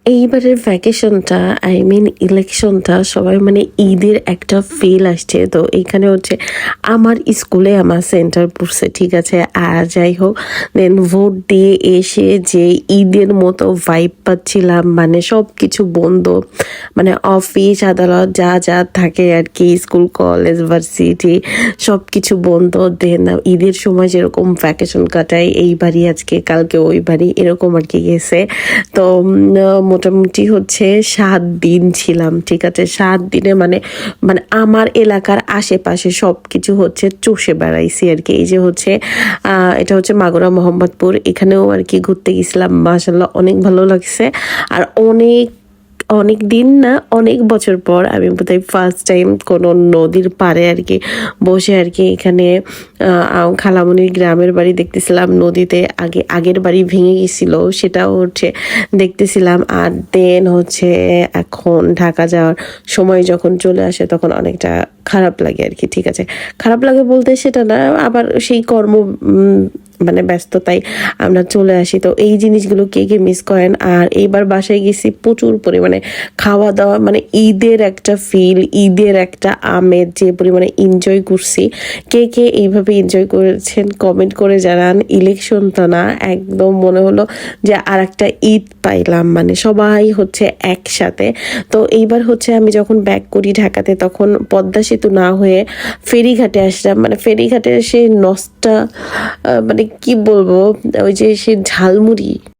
এইবারের ভ্যাকেশনটা ইলেকশনটা সবাই ঈদের একটা ফিল আসছে। তো এইখানে হচ্ছে আমার স্কুলে আমার সেন্টার পড়ছে, ঠিক আছে। আর যাই হোক, দেন ভোট দিয়ে এসে যে ঈদের মতো ভাইব পাচ্ছিলাম, সব কিছু বন্ধ, অফিস আদালত যা যা থাকে আর কি, স্কুল কলেজ ভার্সিটি সব কিছু বন্ধ। দেন ঈদের সময় যেরকম ভ্যাকেশন কাটাই, এই বাড়ি আজকে কালকে ওই বাড়ি, এরকম আর কি গেছে। তো মোটামুটি হচ্ছে 7 দিন ছিলাম, ঠিক আছে। 7 দিনে আমার এলাকার আশেপাশে সব কিছু হচ্ছে চষে বেড়াইছি আর কি। এই যে হচ্ছে এটা হচ্ছে মাগুরা মোহাম্মদপুর, এখানেও আর কি ঘুরতে গেছিলাম। মাশাআল্লাহ অনেক ভালো লাগছে। আর অনেক দিন না, অনেক বছর পর আমি বোধহয় ফার্স্ট টাইম কোনো নদীর পাড়ে আর কি বসে আর কি এখানে খালামণির গ্রামের বাড়ি দেখতেছিলাম। নদীতে আগের বাড়ি ভেঙে গেছিল, সেটাও হচ্ছে দেখতেছিলাম। আর দেন হচ্ছে এখন ঢাকা যাওয়ার সময় যখন চলে আসে তখন অনেকটা খারাপ লাগে আর কি, ঠিক আছে। খারাপ লাগে বলতে সেটা না, আবার সেই কর্ম ব্যস্ততায় আমরা চলে আসি। তো এই জিনিসগুলো কে কে মিস করেন? আর এইবার বাসায় গেছি প্রচুর পরিমাণে খাওয়া দাওয়া, ঈদের একটা ফিল, ঈদের একটা আমেজ, যে পরিমাণে এনজয় করছি। কে কে এইভাবে এনজয় করেছেন কমেন্ট করে জানান। ইলেকশনটা না একদম মনে হলো যে আর একটা ঈদ পাইলাম, সবাই হচ্ছে একসাথে। তো এইবার হচ্ছে আমি যখন ব্যাক করি ঢাকাতে, তখন পদ্মা সেতু না হয়ে ফেরিঘাটে আসলাম। ফেরিঘাটে সেই নস্টা কি বলবো, ওই যে সে ঝালমুড়ি